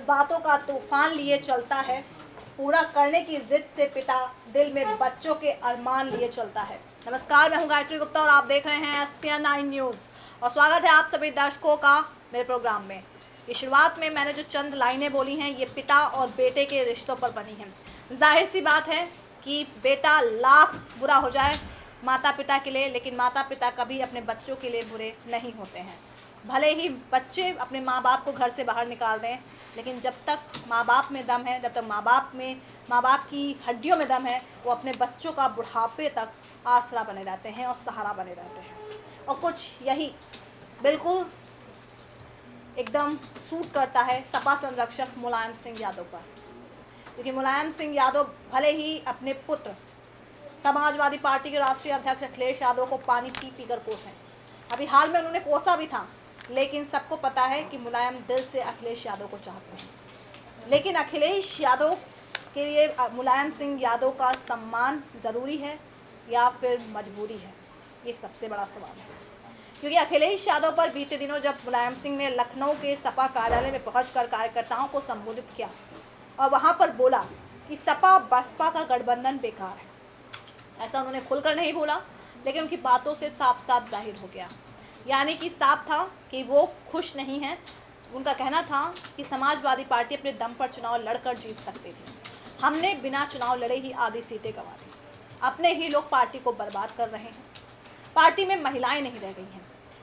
जज्बातों का तूफान लिए चलता है, पूरा करने की जिद से पिता दिल में बच्चों के अरमान लिए चलता है। नमस्कार, मैं हूं गायत्री गुप्ता और आप देख रहे हैं SPN 9 न्यूज़ और स्वागत है आप सभी दर्शकों का मेरे प्रोग्राम में। ये शुरुआत में मैंने जो चंद लाइनें बोली हैं ये पिता और बेटे के रिश्तों पर बनी हैं। जाहिर सी बात है कि बेटा लाख बुरा हो जाए माता पिता के लिए, लेकिन माता पिता कभी अपने बच्चों के लिए बुरे नहीं होते हैं। भले ही बच्चे अपने माँ बाप को घर से बाहर निकाल दें, लेकिन जब तक माँ बाप में दम है, जब तक माँ बाप की हड्डियों में दम है, वो अपने बच्चों का बुढ़ापे तक आसरा बने रहते हैं और सहारा बने रहते हैं। और कुछ यही बिल्कुल एकदम सूट करता है सपा संरक्षक मुलायम सिंह यादव पर, क्योंकि मुलायम सिंह यादव भले ही अपने पुत्र समाजवादी पार्टी के राष्ट्रीय अध्यक्ष अखिलेश यादव को पानी पी पी कर कोसें, अभी हाल में उन्होंने कोसा भी था, लेकिन सबको पता है कि मुलायम दिल से अखिलेश यादव को चाहते हैं। लेकिन अखिलेश यादव के लिए मुलायम सिंह यादव का सम्मान ज़रूरी है या फिर मजबूरी है, ये सबसे बड़ा सवाल है। क्योंकि अखिलेश यादव पर बीते दिनों जब मुलायम सिंह ने लखनऊ के सपा कार्यालय में पहुंचकर कार्यकर्ताओं को संबोधित किया और वहां पर बोला कि सपा बसपा का गठबंधन बेकार है, ऐसा उन्होंने खुलकर नहीं बोला, लेकिन उनकी बातों से साफ साफ जाहिर हो गया। यानी कि साफ था कि वो खुश नहीं हैं। उनका कहना था कि समाजवादी पार्टी अपने दम पर चुनाव लड़कर जीत सकती थी, हमने बिना चुनाव लड़े ही आधी सीटें गंवा दी, अपने ही लोग पार्टी को बर्बाद कर रहे हैं, पार्टी में महिलाएं नहीं रह गई हैं,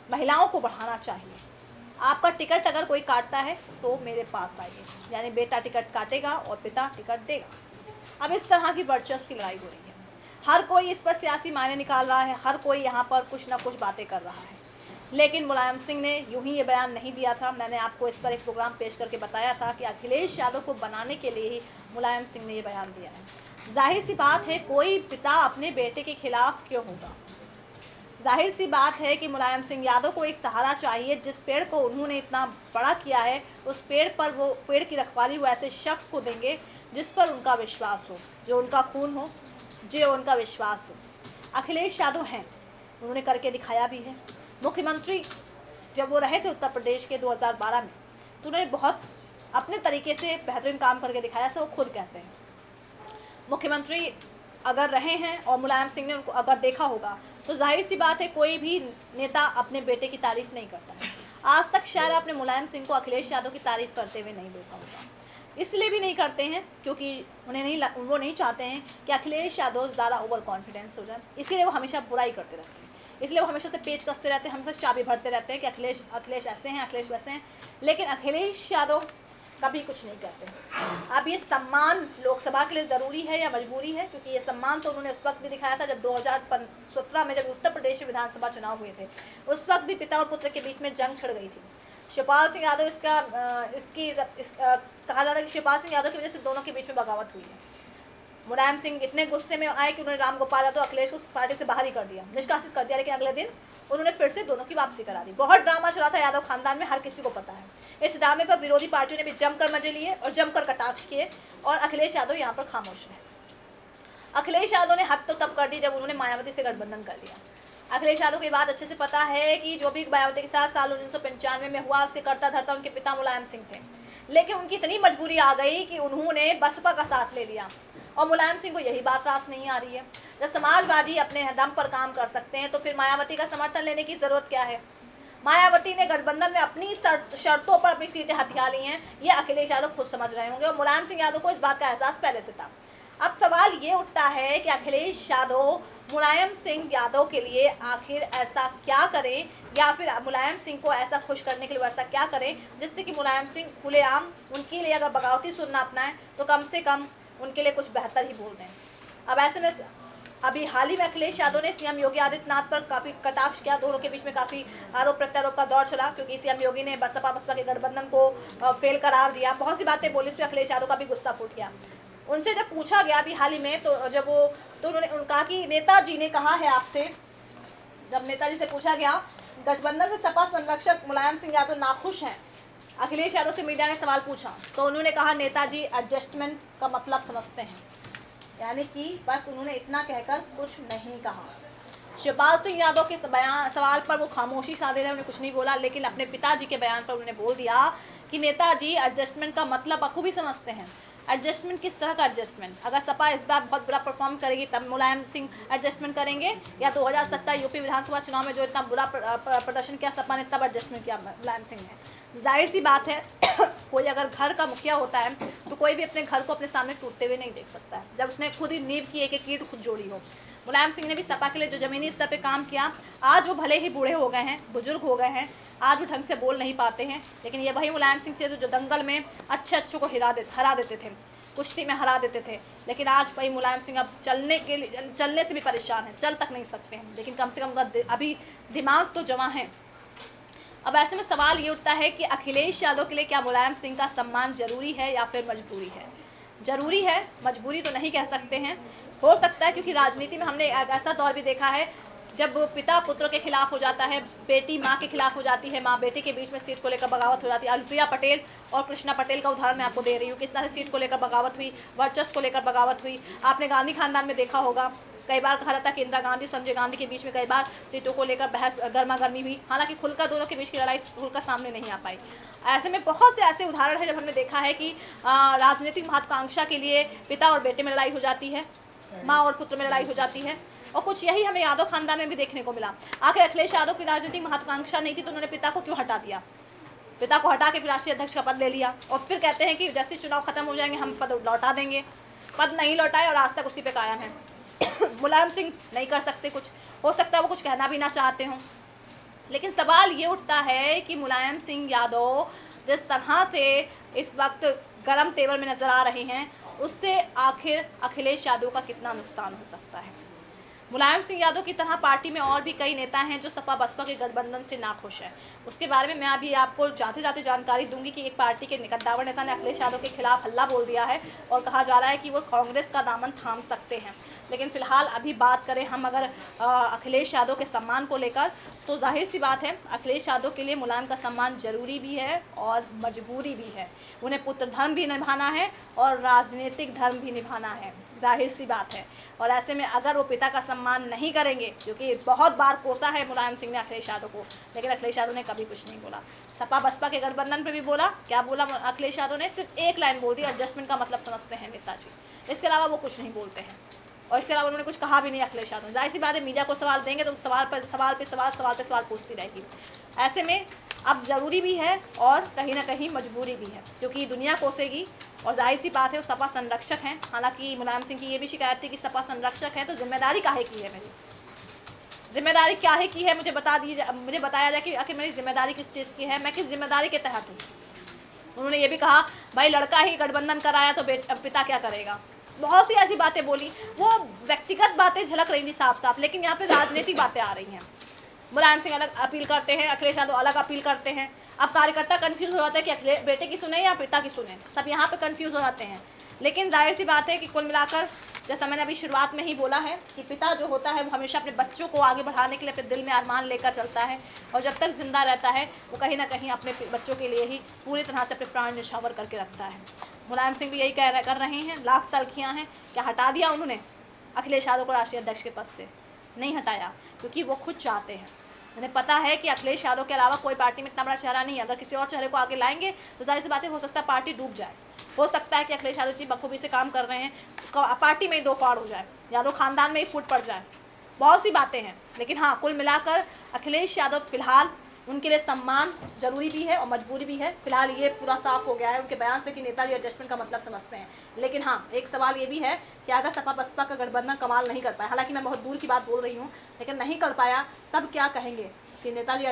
महिलाओं को बढ़ाना चाहिए, आपका टिकट अगर कोई काटता है तो मेरे पास आइए। यानी बेटा टिकट काटेगा और पिता टिकट देगा। अब इस तरह की वर्चस्व की लड़ाई हो रही है, हर कोई इस पर सियासी मायने निकाल रहा है, हर कोई यहाँ पर कुछ ना कुछ बातें कर रहा है। लेकिन मुलायम सिंह ने यूं ही ये बयान नहीं दिया था। मैंने आपको इस पर एक प्रोग्राम पेश करके बताया था कि अखिलेश यादव को बनाने के लिए ही मुलायम सिंह ने ये बयान दिया है। जाहिर सी बात है, कोई पिता अपने बेटे के खिलाफ क्यों होगा। जाहिर सी बात है कि मुलायम सिंह यादव को एक सहारा चाहिए। जिस पेड़ को उन्होंने इतना बड़ा किया है, उस पेड़ पर वो पेड़ की रखवाली वो ऐसे शख्स को देंगे जिस पर उनका विश्वास हो, जो उनका खून हो, जो उनका विश्वास हो। अखिलेश यादव हैं, उन्होंने करके दिखाया भी है। मुख्यमंत्री जब वो रहे थे उत्तर प्रदेश के 2012 में, तो उन्होंने बहुत अपने तरीके से बेहतरीन काम करके दिखाया, ऐसा वो खुद कहते हैं। मुख्यमंत्री अगर रहे हैं और मुलायम सिंह ने उनको अगर देखा होगा, तो जाहिर सी बात है कोई भी नेता अपने बेटे की तारीफ नहीं करता है। आज तक शायद आपने मुलायम सिंह को अखिलेश यादव की तारीफ करते हुए नहीं देखा होगा। इसलिए भी नहीं करते हैं क्योंकि वो नहीं चाहते हैं कि अखिलेश यादव ज़्यादा ओवर कॉन्फिडेंस हो जाए, इसलिए वो हमेशा बुराई करते रहते हैं, इसलिए वो हमेशा से पेच कसते रहते हैं, हमेशा चाबी भरते रहते हैं कि अखिलेश ऐसे हैं, अखिलेश वैसे हैं। लेकिन अखिलेश यादव कभी कुछ नहीं करते हैं। अब ये सम्मान लोकसभा के लिए ज़रूरी है या मजबूरी है, क्योंकि ये सम्मान तो उन्होंने उस वक्त भी दिखाया था जब 2017 में जब उत्तर प्रदेश में विधानसभा चुनाव हुए थे। उस वक्त भी पिता और पुत्र के बीच में जंग छिड़ गई थी। शिवपाल सिंह यादव कहा जा रहा है कि शिवपाल सिंह यादव की वजह से दोनों के बीच में बगावत हुई है। मुलायम सिंह इतने गुस्से में आए कि उन्होंने राम गोपाल यादव अखिलेश को पार्टी से बाहर ही कर दिया, निष्कासित कर दिया, लेकिन अगले दिन उन्होंने फिर से दोनों की वापसी करा दी। बहुत ड्रामा चला था यादव खानदान में, हर किसी को पता है। इस ड्रामे पर विरोधी पार्टियों ने भी जमकर मजे लिए और जमकर कटाक्ष किए, और अखिलेश यादव यहाँ पर खामोश रहे। अखिलेश यादव ने हद तो तब कर दी जब उन्होंने मायावती से गठबंधन कर लिया। अखिलेश यादव की बात अच्छे से पता है कि जो भी मायावती के साथ साल 1995 में हुआ, उसके करता धरता उनके पिता मुलायम सिंह थे। लेकिन उनकी इतनी मजबूरी आ गई कि उन्होंने बसपा का साथ ले लिया, और मुलायम सिंह को यही बात रास नहीं आ रही है। जब समाजवादी अपने दम पर काम कर सकते हैं तो फिर मायावती का समर्थन लेने की ज़रूरत क्या है। मायावती ने गठबंधन में अपनी शर्तों पर अपनी सीटें हथिया ली हैं, ये अखिलेश यादव खुद समझ रहे होंगे, और मुलायम सिंह यादव को इस बात का एहसास पहले से था। अब सवाल ये उठता है कि अखिलेश यादव मुलायम सिंह यादव के लिए आखिर ऐसा क्या करें, या फिर मुलायम सिंह को ऐसा खुश करने के लिए वैसा क्या करें जिससे कि मुलायम सिंह खुलेआम उनके लिए अगर बगावती सुर ना अपनाएं तो कम से कम उनके लिए कुछ बेहतर ही बोल दें। अब ऐसे में अभी हाल ही में अखिलेश यादव ने सीएम योगी आदित्यनाथ पर काफ़ी कटाक्ष किया, दोनों के बीच में काफ़ी आरोप प्रत्यारोप का दौर चला, क्योंकि सीएम योगी ने बसपा के गठबंधन को फेल करार दिया, बहुत सी बातें बोली, उसमें अखिलेश यादव का भी गुस्सा फूट गया। उनसे जब पूछा गया अभी हाल ही में, तो उन्होंने कहा कि नेताजी ने कहा है आपसे, जब नेताजी से पूछा गया गठबंधन से सपा संरक्षक मुलायम सिंह यादव नाखुश हैं, अखिलेश यादव से मीडिया ने सवाल पूछा, तो उन्होंने कहा नेताजी एडजस्टमेंट का मतलब समझते हैं। यानी कि बस उन्होंने इतना कहकर कुछ नहीं कहा। शिवपाल सिंह यादव के सवाल पर वो खामोशी साधे रहे, उन्हें कुछ नहीं बोला, लेकिन अपने पिताजी के बयान पर उन्होंने बोल दिया कि नेताजी एडजस्टमेंट का मतलब बखूबी समझते हैं। एडजस्टमेंट किस तरह का एडजस्टमेंट? अगर सपा इस बार बहुत बुरा परफॉर्म करेगी तब मुलायम सिंह एडजस्टमेंट करेंगे, या 2017 यूपी विधानसभा चुनाव में जो इतना बुरा प्रदर्शन किया सपा ने तब एडजस्टमेंट किया मुलायम सिंह ने? जाहिर सी बात है कोई अगर घर का मुखिया होता है तो कोई भी अपने घर को अपने सामने टूटते हुए नहीं देख सकता है, जब उसने खुद ही नींव की एक एक ईंट खुद जोड़ी हो। मुलायम सिंह ने भी सपा के लिए जो ज़मीनी स्तर पे काम किया, आज वो भले ही बूढ़े हो गए हैं, बुजुर्ग हो गए हैं, आज वो ढंग से बोल नहीं पाते हैं, लेकिन ये वही मुलायम सिंह थे जो दंगल में अच्छे को हरा देते थे, कुश्ती में हरा देते थे। लेकिन आज वही मुलायम सिंह अब चलने से भी परेशान हैं, चल तक नहीं सकते हैं, लेकिन कम से कम अभी दिमाग तो जवां है। अब ऐसे में सवाल ये उठता है कि अखिलेश यादव के लिए क्या मुलायम सिंह का सम्मान जरूरी है या फिर मजबूरी है? जरूरी है, मजबूरी तो नहीं कह सकते हैं। हो सकता है क्योंकि राजनीति में हमने ऐसा दौर भी देखा है जब पिता पुत्र के खिलाफ हो जाता है, बेटी माँ के खिलाफ हो जाती है, माँ बेटे के बीच में सीट को लेकर बगावत हो जाती है। अनुप्रिया पटेल और कृष्णा पटेल का उदाहरण मैं आपको दे रही हूँ, किस तरह सीट को लेकर बगावत हुई, वर्चस्व को लेकर बगावत हुई। आपने गांधी खानदान में देखा होगा, कई बार कहा जाता है कि इंदिरा गांधी संजय गांधी के बीच में कई बार सीटों को लेकर बहस गर्मा गर्मी हुई, हालांकि खुलकर दोनों के बीच की लड़ाई खुलकर सामने नहीं आ पाई। ऐसे में बहुत से ऐसे उदाहरण हैं जब हमने देखा है कि राजनीतिक महत्वाकांक्षा के लिए पिता और बेटे में लड़ाई हो जाती है, माँ और पुत्र में लड़ाई हो जाती है, और कुछ यही हमें यादव खानदान में भी देखने को मिला। आखिर अखिलेश यादव की राजनीतिक महत्वाकांक्षा नहीं थी तो उन्होंने पिता को क्यों हटा दिया? पिता को हटा के फिर राष्ट्रीय अध्यक्ष का पद ले लिया और फिर कहते हैं कि जैसे चुनाव खत्म हो जाएंगे हम पद लौटा देंगे। पद नहीं लौटाए और आज तक उसी पे कायम है। मुलायम सिंह नहीं कर सकते कुछ, हो सकता है वो कुछ कहना भी ना चाहते हों, लेकिन सवाल ये उठता है कि मुलायम सिंह यादव जिस तरह से इस वक्त गर्म तेवर में नजर आ रहे हैं, उससे आखिर अखिलेश यादव का कितना नुकसान हो सकता है? मुलायम सिंह यादव की तरह पार्टी में और भी कई नेता हैं जो सपा बसपा के गठबंधन से नाखुश हैं। उसके बारे में मैं अभी आपको जाते जाते जानकारी दूंगी कि एक पार्टी के कद्दावर नेता ने अखिलेश यादव के खिलाफ हल्ला बोल दिया है और कहा जा रहा है कि वो कांग्रेस का दामन थाम सकते हैं। लेकिन फिलहाल अभी बात करें हम अगर अखिलेश यादव के सम्मान को लेकर, तो जाहिर सी बात है अखिलेश यादव के लिए मुलायम का सम्मान जरूरी भी है और मजबूरी भी है। उन्हें पुत्र धर्म भी निभाना है और राजनीतिक धर्म भी निभाना है, जाहिर सी बात है। और ऐसे में अगर वो पिता का सम्मान नहीं करेंगे, क्योंकि बहुत बार कोसा है मुलायम सिंह ने अखिलेश यादव को, लेकिन अखिलेश यादव ने कभी कुछ नहीं बोला। सपा बसपा के गठबंधन पे भी बोला, क्या बोला अखिलेश यादव ने? सिर्फ एक लाइन बोल दी, एडजस्टमेंट का मतलब समझते हैं नेताजी। इसके अलावा वो कुछ नहीं बोलते हैं और इसके अलावा उन्होंने कुछ कहा भी नहीं अखिलेश यादव। जाहिर सी बात है मीडिया को सवाल देंगे तो सवाल पे सवाल पूछती रहेगी। ऐसे में अब ज़रूरी भी है और कहीं ना कहीं मजबूरी भी है, क्योंकि दुनिया कोसेगी और जाहिर सी बात है वो सपा संरक्षक हैं। हालांकि मुलायम सिंह की ये भी शिकायत थी कि सपा संरक्षक है तो जिम्मेदारी काहे की है? मेरी जिम्मेदारी क्या है की है? मुझे बताया जाए कि आखिर मेरी जिम्मेदारी किस चीज़ की है, मैं किस जिम्मेदारी के तहत हूँ। उन्होंने ये भी कहा भाई लड़का ही गठबंधन कराया तो पिता क्या करेगा। बहुत सी ऐसी बातें बोली, वो व्यक्तिगत बातें झलक रही थी साफ साफ, लेकिन यहाँ पे राजनीतिक बातें आ रही हैं। मुलायम सिंह अलग अपील करते हैं, अखिलेश यादव अलग अपील करते हैं। अब कार्यकर्ता कंफ्यूज हो जाते हैं कि अखिलेश बेटे की सुने या पिता की सुने, सब यहाँ पे कंफ्यूज हो जाते हैं। लेकिन जाहिर सी बात है कि कुल मिलाकर जैसा मैंने अभी शुरुआत में ही बोला है कि पिता जो होता है वो हमेशा अपने बच्चों को आगे बढ़ाने के लिए अपने दिल में अरमान लेकर चलता है, और जब तक जिंदा रहता है वो कहीं ना कहीं अपने बच्चों के लिए ही पूरी तरह से अपने प्राण न्यौछावर करके रखता है। मुलायम सिंह भी यही कर रहे हैं, लाख तलखियाँ हैं। क्या हटा दिया उन्होंने अखिलेश यादव को राष्ट्रीय अध्यक्ष के पद से? नहीं हटाया, क्योंकि वो खुद चाहते हैं। उन्हें पता है कि अखिलेश यादव के अलावा कोई पार्टी में इतना बड़ा चेहरा नहीं है, अगर किसी और चेहरे को आगे लाएंगे तो जाहिर सी बातें हो सकता है पार्टी डूब जाए। हो सकता है कि अखिलेश यादव इतनी बखूबी से काम कर रहे हैं, पार्टी में ही दो फाड़ हो जाए, यादव खानदान में ही फूट पड़ जाए, बहुत सी बातें हैं। लेकिन हाँ, कुल मिलाकर अखिलेश यादव फिलहाल उनके लिए सम्मान जरूरी भी है और मजबूरी भी है। फिलहाल ये पूरा साफ हो गया है उनके बयान से कि नेताजी एडजस्टमेंट का मतलब समझते हैं। लेकिन हाँ, एक सवाल ये भी है कि अगर सपा बसपा का गठबंधन कमाल नहीं कर पाया, हालांकि मैं बहुत दूर की बात बोल रही हूँ, लेकिन नहीं कर पाया, तब क्या कहेंगे कि नेताजी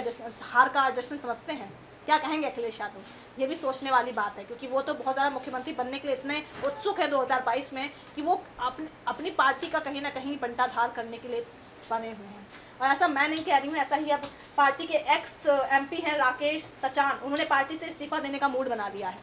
हार का एडजस्टमेंट समझते हैं? क्या कहेंगे अखिलेश यादव? ये भी सोचने वाली बात है, क्योंकि वो तो बहुत ज़्यादा मुख्यमंत्री बनने के लिए इतने उत्सुक है 2022 में कि वो अपनी पार्टी का कहीं ना कहीं बंटाधार करने के लिए बने हुए हैं। और ऐसा मैं नहीं कह रही हूँ, ऐसा ही अब पार्टी के एक्स MP हैं राकेश सचान, उन्होंने पार्टी से इस्तीफा देने का मूड बना दिया है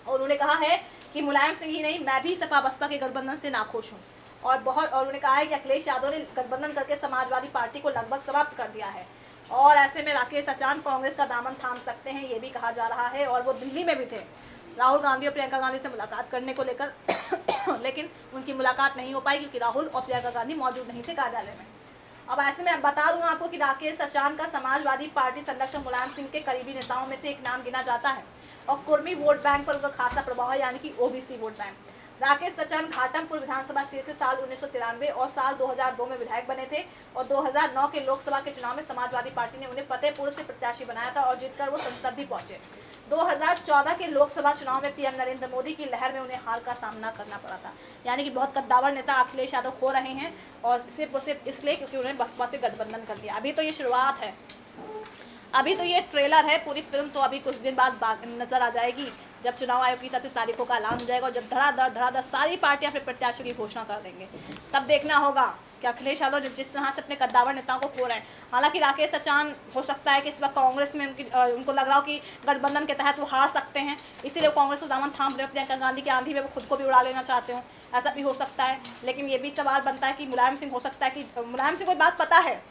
और उन्होंने कहा है कि मुलायम सिंह ही नहीं, मैं भी सपा बसपा के गठबंधन से नाखुश हूँ। और उन्होंने कहा है कि अखिलेश यादव ने गठबंधन करके समाजवादी पार्टी को लगभग समाप्त कर दिया है, और ऐसे में राकेश सचान कांग्रेस का दामन थाम सकते हैं, ये भी कहा जा रहा है। और वो दिल्ली में भी थे राहुल गांधी और प्रियंका गांधी से मुलाकात करने को लेकर लेकिन उनकी मुलाकात नहीं हो पाई क्योंकि राहुल और प्रियंका गांधी मौजूद नहीं थे कार्यालय में। अब ऐसे में बता दूं आपको कि राकेश सचान का समाजवादी पार्टी संरक्षक मुलायम सिंह के करीबी नेताओं में से एक नाम गिना जाता है और कुर्मी वोट बैंक पर उनका खासा प्रभाव है, यानी कि OBC vote bank. Rakesh Sachan Ghatampur विधानसभा सीट से साल 1993 और साल 2002 में विधायक बने थे और 2009 के लोकसभा के चुनाव में समाजवादी पार्टी ने उन्हें फतेहपुर से प्रत्याशी बनाया था और जीतकर वो संसद भी पहुंचे। 2014 के लोकसभा चुनाव में पीएम नरेंद्र मोदी की लहर में उन्हें हार का सामना करना पड़ा था, यानी कि बहुत कद्दावर नेता अखिलेश यादव खो रहे हैं और सिर्फ इसलिए क्योंकि उन्होंने बसपा से गठबंधन कर दिया। अभी तो ये शुरुआत है, अभी तो ये ट्रेलर है, पूरी फिल्म तो अभी कुछ दिन बाद नजर आ जाएगी जब चुनाव आयोग की 30 तारीखों का ऐलान हो जाएगा और जब धड़ाधड़ सारी पार्टियां अपने प्रत्याशियों की घोषणा कर देंगे, तब देखना होगा कि अखिलेश यादव जिस तरह से अपने कद्दावर नेताओं को खो रहे हैं। हालांकि राकेश सचान हो सकता है कि इस वक्त कांग्रेस में उनको लग रहा हो कि गठबंधन के तहत वो हार सकते हैं, इसीलिए वो कांग्रेस को दामन थाम रहे हो, प्रियंका गांधी की आंधी में वो खुद को भी उड़ा लेना चाहते हो, ऐसा भी हो सकता है। लेकिन ये भी सवाल बनता है कि मुलायम सिंह हो सकता है कि मुलायम सिंह को बात पता है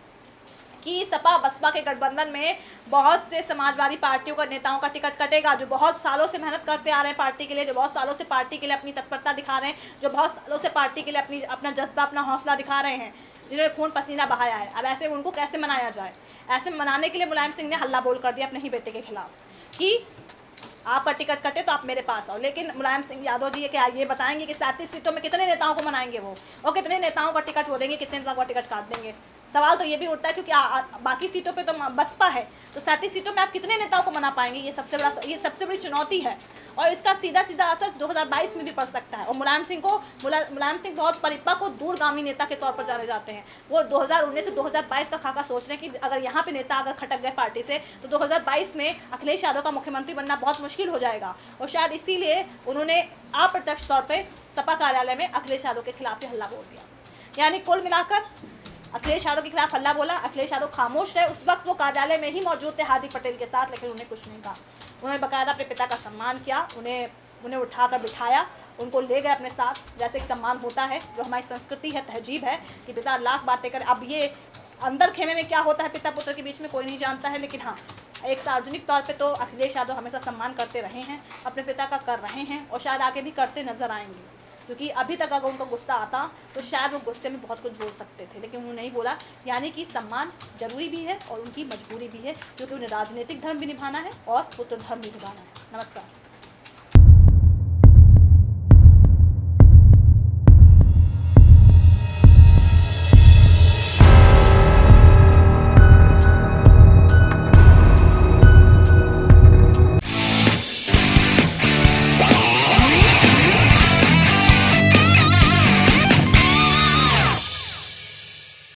कि सपा बसपा के गठबंधन में बहुत से समाजवादी पार्टियों का नेताओं का टिकट कटेगा, जो बहुत सालों से मेहनत करते आ रहे हैं पार्टी के लिए, जो बहुत सालों से पार्टी के लिए अपनी तत्परता दिखा रहे हैं, जो बहुत सालों से पार्टी के लिए अपना जज्बा अपना हौसला दिखा रहे हैं, जिन्होंने खून पसीना बहाया है। अब ऐसे उनको कैसे मनाया जाए? ऐसे मनाने के लिए मुलायम सिंह ने हल्ला बोल कर दिया अपने ही बेटे के खिलाफ कि आपका टिकट कटे तो आप मेरे पास आओ। लेकिन मुलायम सिंह यादव जी ये बताएंगे कि 37 सीटों में कितने नेताओं को मनाएंगे वो, और कितने नेताओं का टिकट वो देंगे, कितने नेताओं का टिकट काट देंगे। सवाल तो ये भी उठता है क्योंकि बाकी सीटों पे तो बसपा है, तो 37 सीटों में आप कितने नेताओं को मना पाएंगे? ये सबसे बड़ी चुनौती है और इसका सीधा असर 2022 में भी पड़ सकता है। और मुलायम सिंह बहुत परिपक्व को दूरगामी नेता के तौर पर जाने जाते हैं। वो 2019 से 2022 का खाका सोच रहे हैं कि अगर यहाँ पे नेता अगर खटक गए पार्टी से तो 2022 में अखिलेश यादव का मुख्यमंत्री बनना बहुत मुश्किल हो जाएगा। और शायद इसीलिए उन्होंने अप्रत्यक्ष तौर पर सपा कार्यालय में अखिलेश यादव के खिलाफ ही हल्ला बोल दिया। यानी कुल मिलाकर अखिलेश यादव के खिलाफ हल्ला बोला, अखिलेश यादव खामोश रहे। उस वक्त वो कार्यालय में ही मौजूद थे हार्दिक पटेल के साथ, लेकिन उन्हें कुछ नहीं कहा। उन्होंने बकायदा अपने पिता का सम्मान किया, उन्हें उठाकर बिठाया, उनको ले गए अपने साथ, जैसे एक सम्मान होता है, जो हमारी संस्कृति है, तहजीब है कि पिता लाख बातें करे। अब ये अंदर खेमे में क्या होता है पिता पुत्र के बीच में कोई नहीं जानता है, लेकिन हाँ एक सार्वजनिक तौर पे तो अखिलेश यादव हमेशा सम्मान करते रहे हैं, अपने पिता का कर रहे हैं और शायद आगे भी करते नजर आएंगे। क्योंकि अभी तक अगर उनको गुस्सा आता तो शायद वो गुस्से में बहुत कुछ बोल सकते थे, लेकिन उन्होंने नहीं बोला। यानी कि सम्मान जरूरी भी है और उनकी मजबूरी भी है, क्योंकि उन्हें राजनीतिक धर्म भी निभाना है और पुत्र धर्म भी निभाना है। नमस्कार।